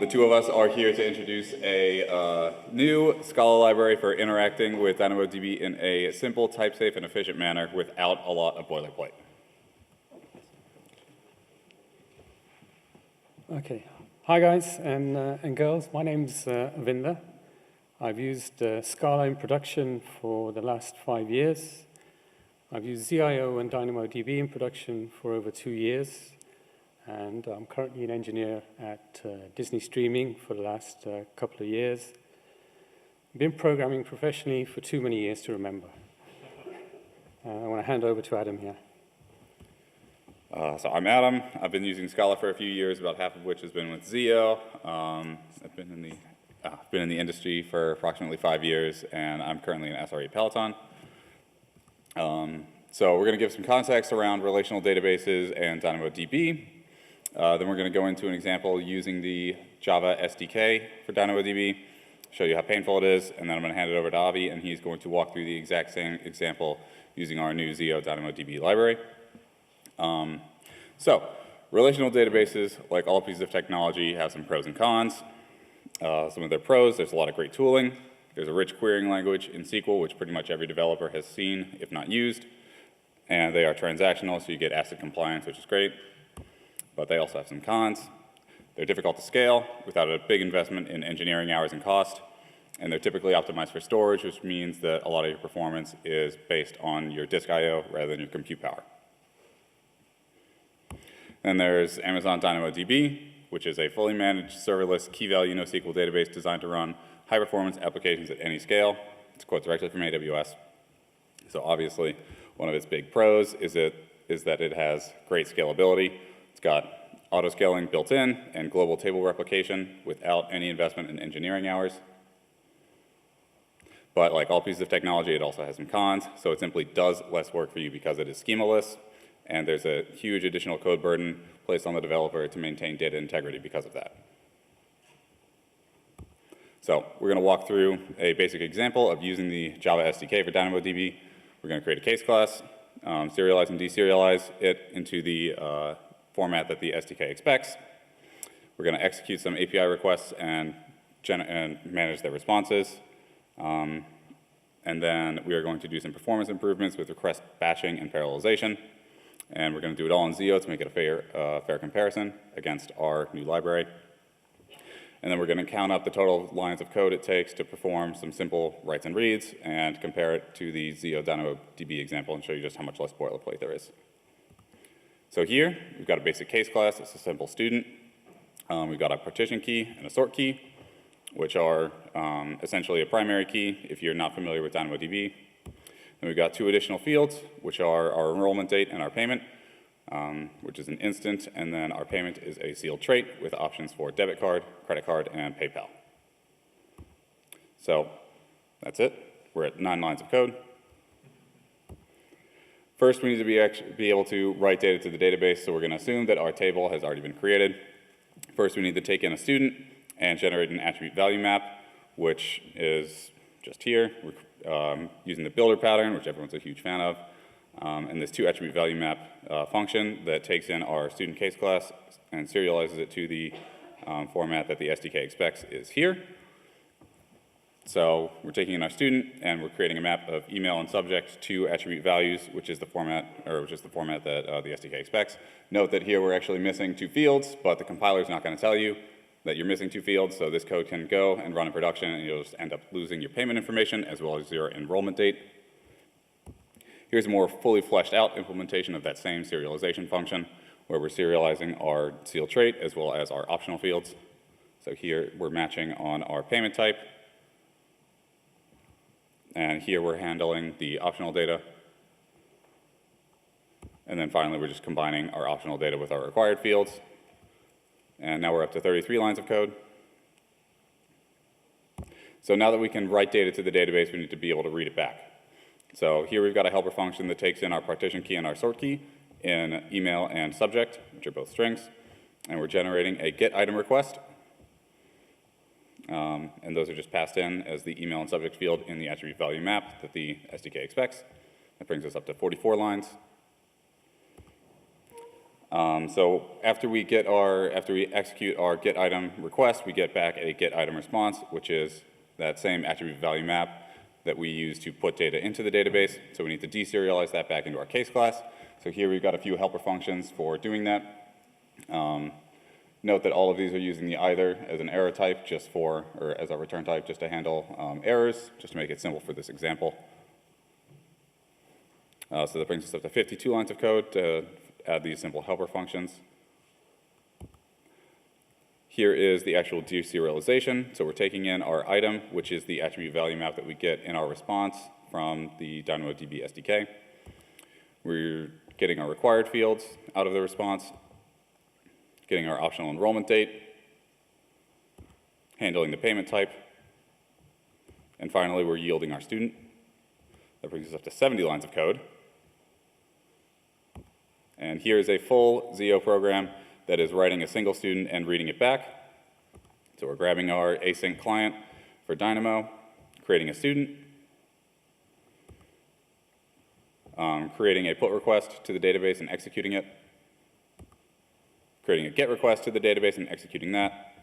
The two of us are here to introduce a new Scala library for interacting with DynamoDB in a simple, type-safe, and efficient manner without a lot of boilerplate. Okay. Hi, guys and girls. My name's Avinder. I've used Scala in production for the last 5 years. I've used ZIO and DynamoDB in production for over 2 years. And I'm currently an engineer at Disney Streaming for the last couple of years. I've been programming professionally for too many years to remember. I want to hand over to Adam here. So I'm Adam. I've been using Scala for a few years, about half of which has been with ZIO. I've been in the industry for approximately 5 years, and I'm currently an SRE Peloton. So we're going to give some context around relational databases and DynamoDB. Then we're going to go into an example using the Java SDK for DynamoDB, show you how painful it is, and then I'm going to hand it over to Avi, and he's going to walk through the exact same example using our new ZIO DynamoDB library. So relational databases, like all pieces of technology, have some pros and cons. Some of their pros, there's a lot of great tooling. There's a rich querying language in SQL, which pretty much every developer has seen, if not used. And they are transactional, so you get ACID compliance, which is great. But they also have some cons. They're difficult to scale without a big investment in engineering hours and cost. And they're typically optimized for storage, which means that a lot of your performance is based on your disk I/O rather than your compute power. Then there's Amazon DynamoDB, which is a fully managed serverless key-value NoSQL database designed to run high-performance applications at any scale. It's a quote directly from AWS. So obviously, one of its big pros is that it has great scalability. It's got auto-scaling built in and global table replication without any investment in engineering hours. But like all pieces of technology, it also has some cons. So it simply does less work for you because it is schemaless. And there's a huge additional code burden placed on the developer to maintain data integrity because of that. So we're going to walk through a basic example of using the Java SDK for DynamoDB. We're going to create a case class, serialize and deserialize it into the format that the SDK expects. We're going to execute some API requests and manage their responses. And then we are going to do some performance improvements with request batching and parallelization. And we're going to do it all in ZIO to make it a fair comparison against our new library. And then we're going to count up the total lines of code it takes to perform some simple writes and reads and compare it to the ZIO DynamoDB example and show you just how much less boilerplate there is. So here, we've got a basic case class. It's a simple student. We've got a partition key and a sort key, which are essentially a primary key if you're not familiar with DynamoDB. And we've got two additional fields, which are our enrollment date and our payment, which is an instant, and then our payment is a sealed trait with options for debit card, credit card, and PayPal. So that's it. We're at 9 lines of code. First, we need to be able to write data to the database, so we're going to assume that our table has already been created. First, we need to take in a student and generate an attribute value map, which is just here. We're using the builder pattern, which everyone's a huge fan of, and this toAttribute value map function that takes in our student case class and serializes it to the format that the SDK expects is here. So we're taking in our student and we're creating a map of email and subject to attribute values, which is the format that the SDK expects. Note that here we're actually missing 2 fields, but the compiler is not going to tell you that you're missing 2 fields, so this code can go and run in production, and you'll just end up losing your payment information as well as your enrollment date. Here's a more fully fleshed out implementation of that same serialization function, where we're serializing our sealed trait as well as our optional fields. So here we're matching on our payment type, and here we're handling the optional data. And then finally, we're just combining our optional data with our required fields. And now we're up to 33 lines of code. So now that we can write data to the database, we need to be able to read it back. So here we've got a helper function that takes in our partition key and our sort key in email and subject, which are both strings. And we're generating a get item request. And those are just passed in as the email and subject field in the attribute value map that the SDK expects. That brings us up to 44 lines. So after we execute our get item request, we get back a get item response, which is that same attribute value map that we use to put data into the database. So we need to deserialize that back into our case class. So here we've got a few helper functions for doing that. Note that all of these are using the either as an error type or as a return type just to handle errors, just to make it simple for this example. So that brings us up to 52 lines of code to add these simple helper functions. Here is the actual deserialization. So we're taking in our item, which is the attribute value map that we get in our response from the DynamoDB SDK. We're getting our required fields out of the response, getting our optional enrollment date, handling the payment type, and finally, we're yielding our student. That brings us up to 70 lines of code. And here is a full ZIO program that is writing a single student and reading it back. So we're grabbing our async client for Dynamo, creating a student, creating a put request to the database and executing it, creating a get request to the database and executing that.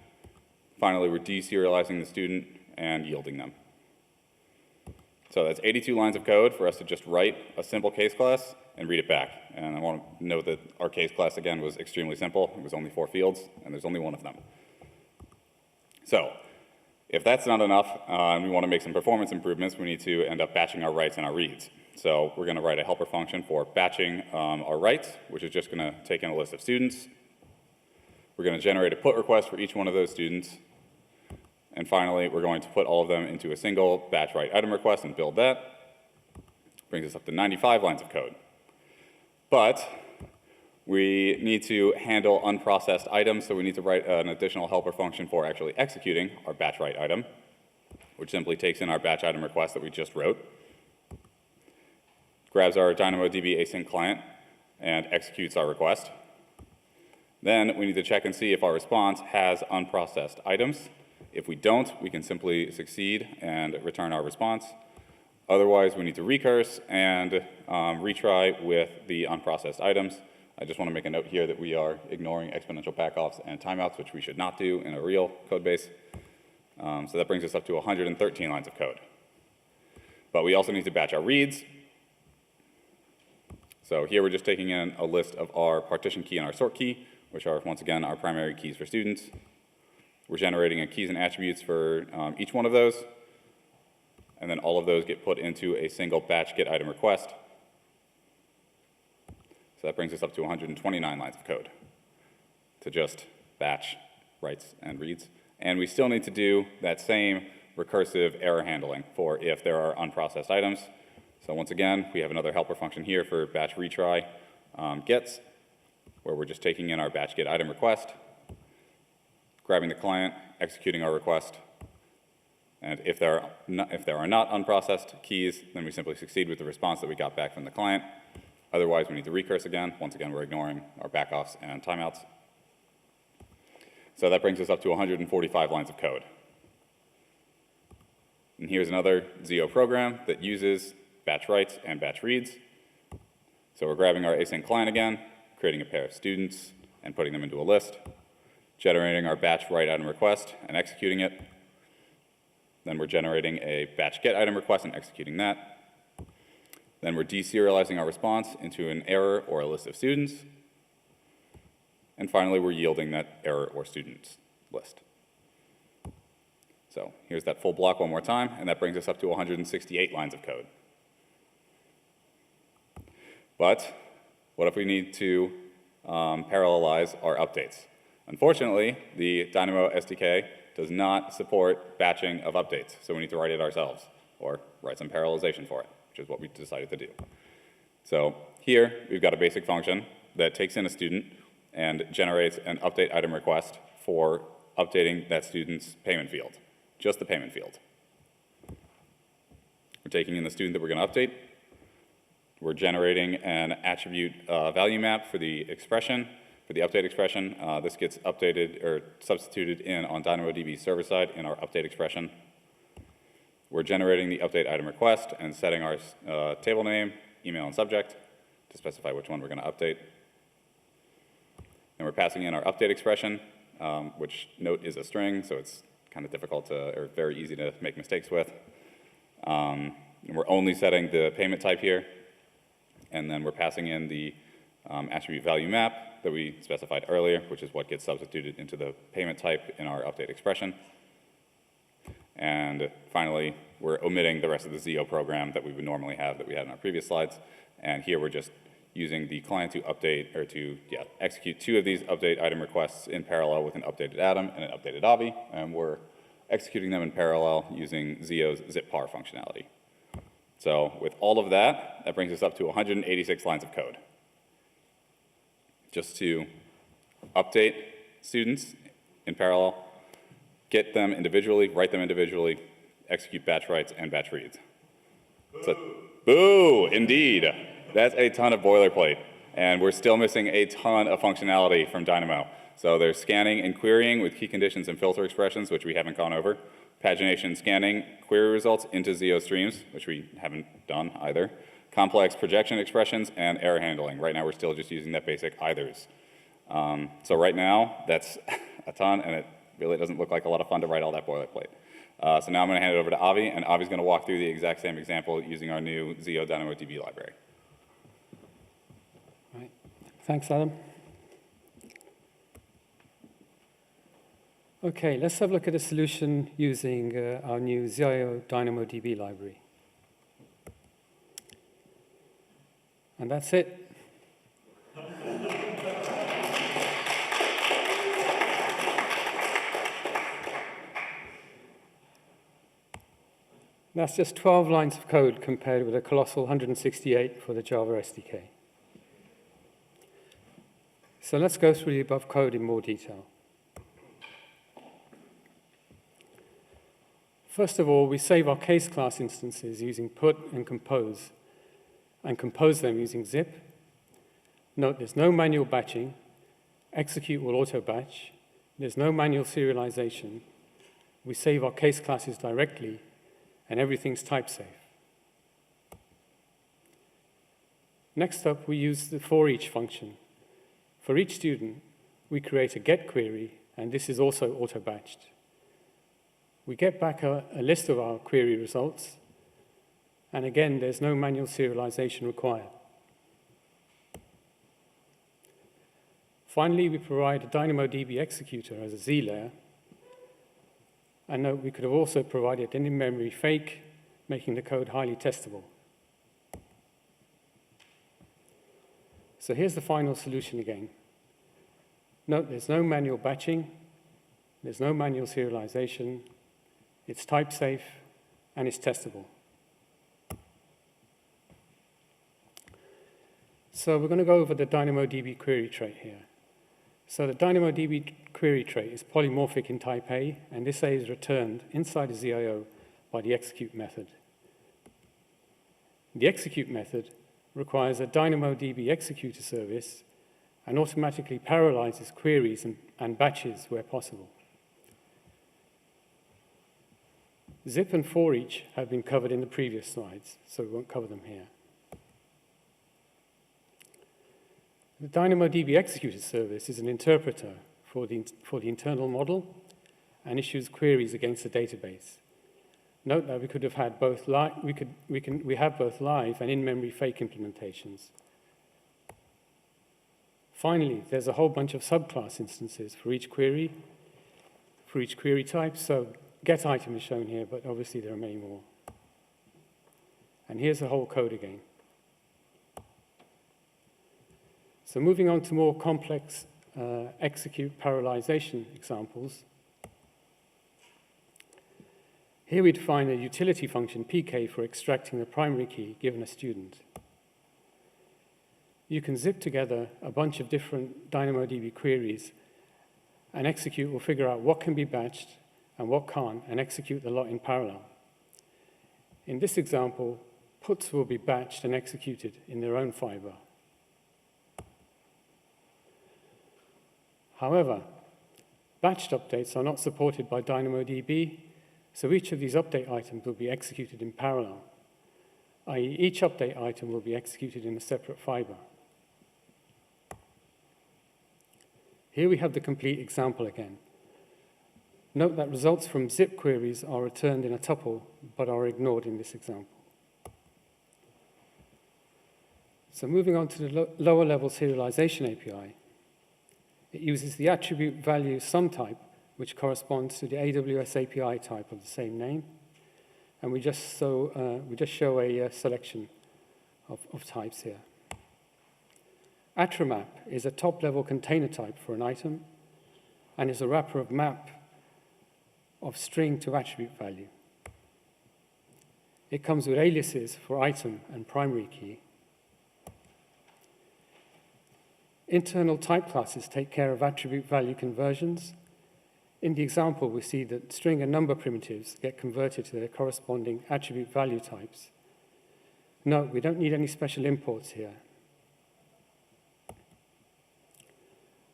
Finally, we're deserializing the student and yielding them. So that's 82 lines of code for us to just write a simple case class and read it back. And I want to note that our case class, again, was extremely simple. It was only 4 fields, and there's only one of them. So if that's not enough, and we want to make some performance improvements, we need to end up batching our writes and our reads. So we're going to write a helper function for batching our writes, which is just going to take in a list of students. We're going to generate a put request for each one of those students. And finally, we're going to put all of them into a single batch write item request and build that. Brings us up to 95 lines of code. But we need to handle unprocessed items, so we need to write an additional helper function for actually executing our batch write item, which simply takes in our batch item request that we just wrote, grabs our DynamoDB async client, and executes our request. Then we need to check and see if our response has unprocessed items. If we don't, we can simply succeed and return our response. Otherwise, we need to recurse and retry with the unprocessed items. I just want to make a note here that we are ignoring exponential backoffs and timeouts, which we should not do in a real code base. So that brings us up to 113 lines of code. But we also need to batch our reads. So here we're just taking in a list of our partition key and our sort key, which are, once again, our primary keys for students. We're generating keys and attributes for each one of those. And then all of those get put into a single batch get item request. So that brings us up to 129 lines of code to just batch writes and reads. And we still need to do that same recursive error handling for if there are unprocessed items. So once again, we have another helper function here for batch retry gets, where we're just taking in our batch get item request, grabbing the client, executing our request. And if there are not unprocessed keys, then we simply succeed with the response that we got back from the client. Otherwise, we need to recurse again. Once again, we're ignoring our backoffs and timeouts. So that brings us up to 145 lines of code. And here's another ZIO program that uses batch writes and batch reads. So we're grabbing our async client again, creating a pair of students and putting them into a list, generating our batch write item request and executing it. Then we're generating a batch get item request and executing that. Then we're deserializing our response into an error or a list of students. And finally, we're yielding that error or students list. So here's that full block one more time, and that brings us up to 168 lines of code. But what if we need to parallelize our updates? Unfortunately, the Dynamo SDK does not support batching of updates, so we need to write it ourselves, or write some parallelization for it, which is what we decided to do. So here, we've got a basic function that takes in a student and generates an update item request for updating that student's payment field, just the payment field. We're taking in the student that we're going to update. We're generating an attribute value map for the expression, for the update expression. This gets updated or substituted in on DynamoDB server side in our update expression. We're generating the update item request and setting our table name, email, and subject to specify which one we're going to update. and we're passing in our update expression, which note is a string, so it's kind of difficult to, or very easy to make mistakes with. And we're only setting the payment type here, and then we're passing in the attribute value map that we specified earlier, which is what gets substituted into the payment type in our update expression. And finally, we're omitting the rest of the ZIO program that we would normally have that we had in our previous slides. And here we're just using the client to update, or to execute 2 of these update item requests in parallel with an updated Adam and an updated Avi, and we're executing them in parallel using ZIO's zip-par functionality. So with all of that, that brings us up to 186 lines of code. Just to update students in parallel, get them individually, write them individually, execute batch writes and batch reads. So, boo, indeed. That's a ton of boilerplate, and we're still missing a ton of functionality from Dynamo. So there's scanning and querying with key conditions and filter expressions, which we haven't gone over. Pagination scanning query results into ZIO streams, which we haven't done either. Complex projection expressions and error handling. Right now, we're still just using that basic eithers. So right now, that's a ton, and it really doesn't look like a lot of fun to write all that boilerplate. So now I'm going to hand it over to Avi, and Avi's going to walk through the exact same example using our new ZIO DynamoDB library. Right. Thanks, Adam. Okay, let's have a look at a solution using our new ZIO DynamoDB library. And that's it. That's just 12 lines of code compared with a colossal 168 for the Java SDK. So let's go through the above code in more detail. First of all, we save our case class instances using put and compose them using zip. Note there's no manual batching. Execute will auto-batch. There's no manual serialization. We save our case classes directly, and everything's type safe. Next up, we use the for each function. For each student, we create a get query, and this is also auto-batched. We get back a list of our query results, and again, there's no manual serialization required. Finally, we provide a DynamoDB executor as a Z layer. And note, we could have also provided an in-memory fake, making the code highly testable. So here's the final solution again. Note, there's no manual batching, there's no manual serialization, it's type safe, and it's testable. So we're going to go over the DynamoDB query trait here. So the DynamoDB query trait is polymorphic in type A, and this A is returned inside a ZIO by the execute method. The execute method requires a DynamoDB executor service and automatically parallelizes queries and batches where possible. Zip and for each have been covered in the previous slides, so we won't cover them here. The DynamoDB executor service is an interpreter for the internal model and issues queries against the database. Note that we could have had both we have both live and in-memory fake implementations. Finally, there's a whole bunch of subclass instances for each query type. So get item is shown here, but obviously there are many more. And here's the whole code again. So moving on to more complex execute parallelization examples. Here we define a utility function, pk, for extracting the primary key given a student. You can zip together a bunch of different DynamoDB queries, and execute will figure out what can be batched and what can't, and execute the lot in parallel. In this example, puts will be batched and executed in their own fiber. However, batched updates are not supported by DynamoDB, so each of these update items will be executed in parallel, i.e. each update item will be executed in a separate fiber. Here we have the complete example again. Note that results from zip queries are returned in a tuple, but are ignored in this example. So moving on to the lower level serialization API, it uses the attribute value sum type, which corresponds to the AWS API type of the same name. And we just show a selection of types here. Attrmap is a top-level container type for an item and is a wrapper of map of string to attribute value. It comes with aliases for item and primary key. Internal type classes take care of attribute value conversions. In the example, we see that string and number primitives get converted to their corresponding attribute value types. Note, we don't need any special imports here.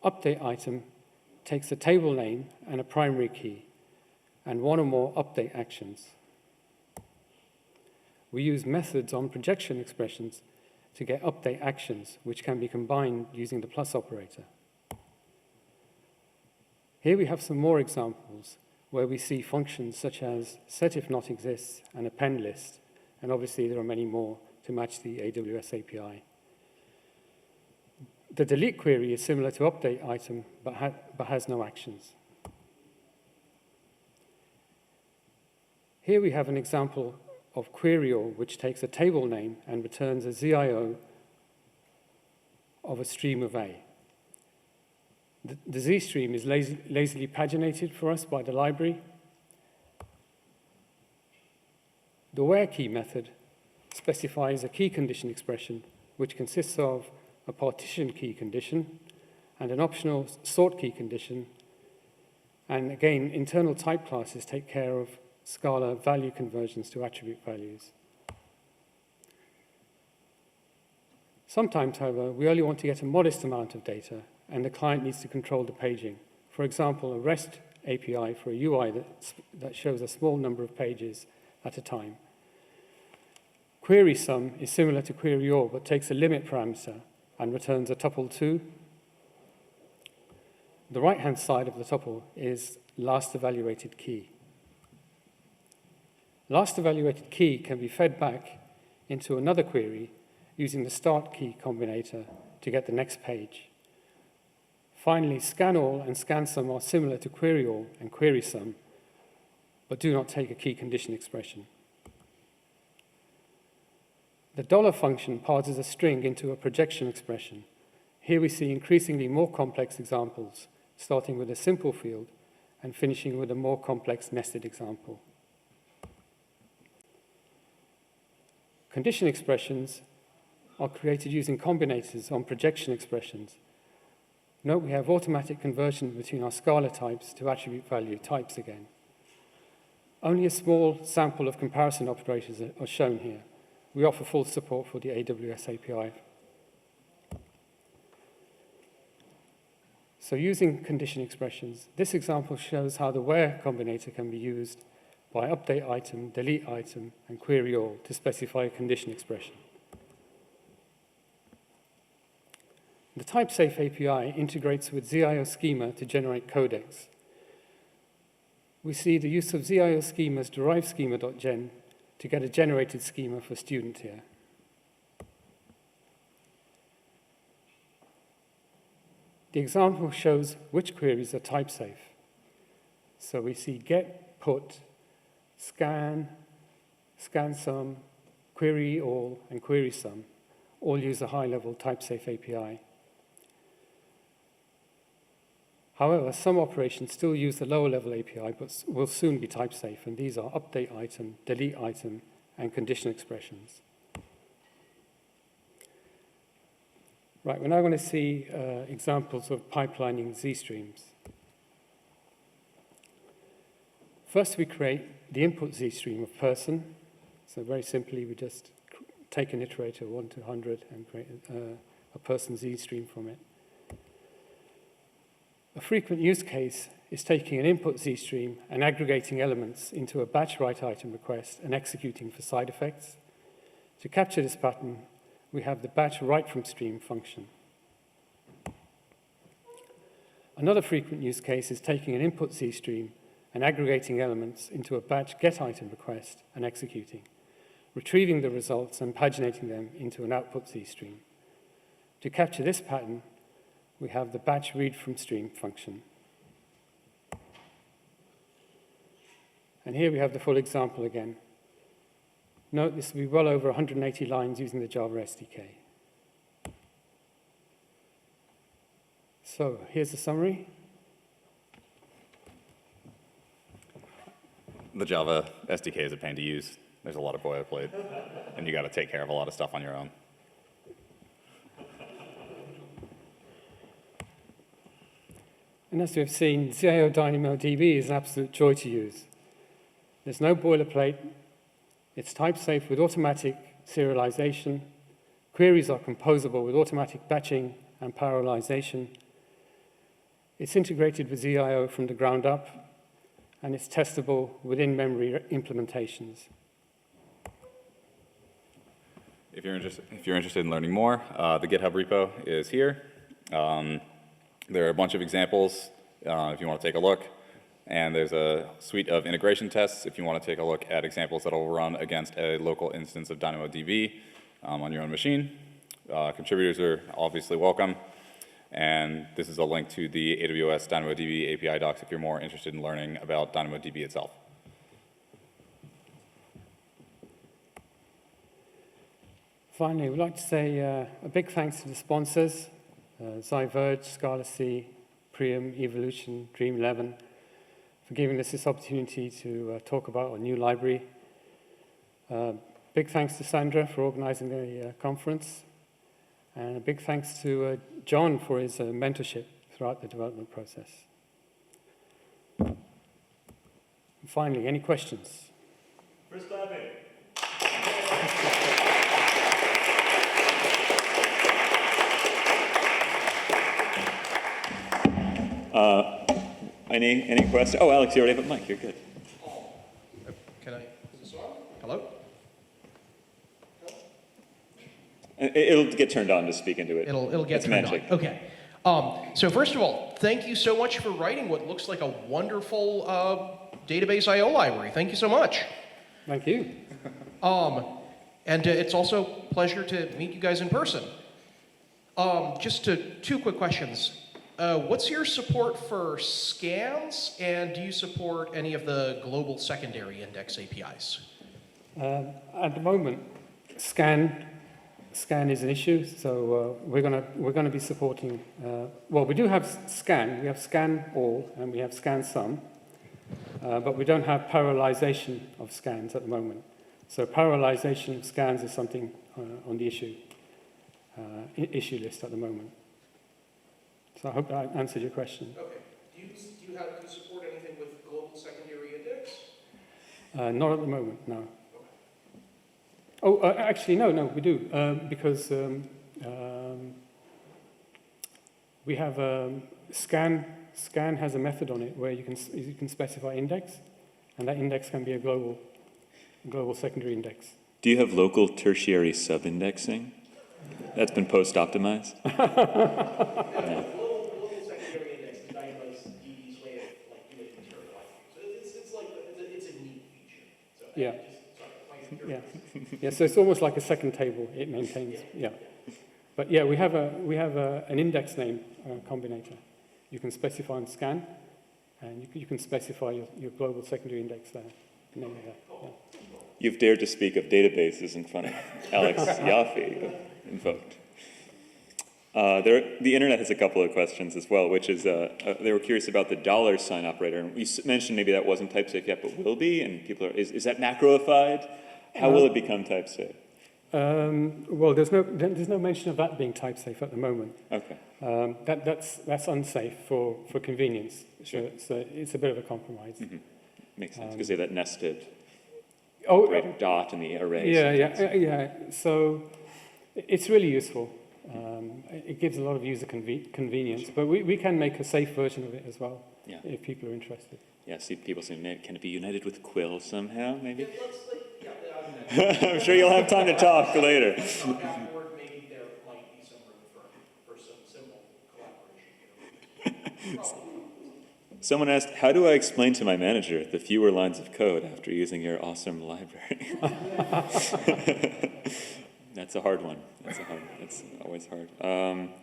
Update item takes a table name and a primary key, and one or more update actions. We use methods on projection expressions to get update actions, which can be combined using the plus operator. Here we have some more examples where we see functions such as setIfNotExists and append list, and obviously there are many more to match the AWS API. The delete query is similar to update item, but has no actions. Here we have an example of queryAll, which takes a table name and returns a ZIO of a stream of A. The Z stream is lazily paginated for us by the library. The where key method specifies a key condition expression, which consists of a partition key condition and an optional sort key condition. And again, internal type classes take care of Scala value conversions to attribute values. Sometimes, however, we only want to get a modest amount of data, and the client needs to control the paging. For example, a REST API for a UI that shows a small number of pages at a time. QuerySum is similar to queryAll, but takes a limit parameter and returns a tuple2. The right-hand side of the tuple is last evaluated key. Last evaluated key can be fed back into another query using the start key combinator to get the next page. Finally, scanAll and scansum are similar to queryAll and querysum, but do not take a key condition expression. The dollar function parses a string into a projection expression. Here we see increasingly more complex examples, starting with a simple field and finishing with a more complex nested example. Condition expressions are created using combinators on projection expressions. Note we have automatic conversion between our Scala types to attribute value types again. Only a small sample of comparison operators are shown here. We offer full support for the AWS API. So using condition expressions, this example shows how the where combinator can be used by update item, delete item, and queryAll to specify a condition expression. The TypeSafe API integrates with ZIO schema to generate codecs. We see the use of ZIO schemas derive schema.gen to get a generated schema for student here. The example shows which queries are type-safe. So we see get, put, scan, scansum, queryAll, and querysum all use a high-level type-safe API. However, some operations still use the lower-level API, but will soon be type-safe, and these are update item, delete item, and condition expressions. Right, we're now going to see examples of pipelining Z streams. First, we create the input Z stream of person. So very simply, we just take an iterator 1 to 100 and create a person Z stream from it. A frequent use case is taking an input Z stream and aggregating elements into a batch write item request and executing for side effects. To capture this pattern, we have the batch write from stream function. Another frequent use case is taking an input C stream and aggregating elements into a batch get item request and executing, retrieving the results and paginating them into an output C stream. To capture this pattern, we have the batch read from stream function. And here we have the full example again. Note this will be well over 180 lines using the Java SDK. So here's the summary. The Java SDK is a pain to use. There's a lot of boilerplate, and you got to take care of a lot of stuff on your own. And as we've seen, ZIO DynamoDB is an absolute joy to use. There's no boilerplate. It's type safe with automatic serialization. Queries are composable with automatic batching and parallelization. It's integrated with ZIO from the ground up, and it's testable within memory implementations. If you're interested in learning more, the GitHub repo is here. There are a bunch of examples if you want to take a look. And there's a suite of integration tests if you want to take a look at examples that will run against a local instance of DynamoDB on your own machine. Contributors are obviously welcome. And this is a link to the AWS DynamoDB API docs if you're more interested in learning about DynamoDB itself. Finally, we'd like to say a big thanks to the sponsors, Ziverge, Scala-C, Priam, Evolution, Dream11, for giving us this opportunity to talk about our new library. Big thanks to Sandra for organizing the conference. And a big thanks to John for his mentorship throughout the development process. And finally, any questions? First clapping. Any questions? Oh, Alex, you already have a mic. You're good. Can I? Is this on? Hello? It'll get turned on to speak into it. It'll get It's turned magic. on. Okay. So first of all, thank you so much for writing what looks like a wonderful database I/O library. Thank you so much. Thank you. And it's also a pleasure to meet you guys in person. Just two quick questions. What's your support for scans, and do you support any of the global secondary index APIs? At the moment, scan is an issue, so we're going to be supporting. Well, we do have scan. We have scan all, and we have scan some, but we don't have parallelization of scans at the moment. So parallelization of scans is something on the issue list at the moment. So I hope that answered your question. Okay. Do you support anything with global secondary index? Not at the moment, no. Oh, actually, no, we do, because we have scan has a method on it where you can specify index, and that index can be a global secondary index. Do you have local tertiary sub-indexing? That's been post-optimized? Yeah. Global secondary index is DynamoDB's way of doing materializing. So it's a neat feature. So Yeah. Yeah, so it's almost like a second table it maintains. Yeah, but yeah, we have an index name combinator. You can specify on scan, and you can specify your global secondary index there. Name there. Yeah. You've dared to speak of databases in front of Alex Yaffe, invoked. The internet has a couple of questions as well, which is they were curious about the $sign operator. And we mentioned maybe that wasn't type safe yet, but will be. And people are, is that macroified? How will it become type safe? Well, there's no mention of that being type safe at the moment. Okay. That's unsafe for convenience. Sure. So it's a bit of a compromise. Mm-hmm. Makes sense because they have that nested dot in the array. Yeah. So it's really useful. It gives a lot of user convenience, but we can make a safe version of it as well if people are interested. Yeah, see people saying, can it be united with Quill somehow, maybe? I'm sure you'll have time to talk later. Afterward, maybe there might be some room for some simple collaboration. Someone asked, how do I explain to my manager the fewer lines of code after using your awesome library? That's a hard one. That's always hard.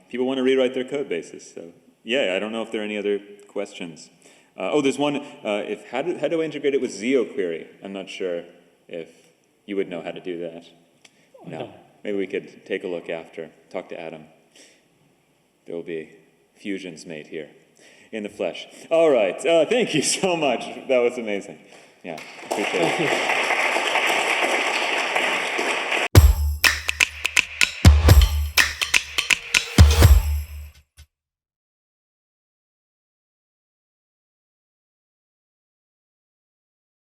People want to rewrite their code bases. So yeah, I don't know if there are any other questions. There's one. How do I integrate it with ZIO query? I'm not sure if you would know how to do that. No. Maybe we could take a look after. Talk to Adam. There will be fusions made here in the flesh. All right. Thank you so much. That was amazing. Yeah, appreciate it.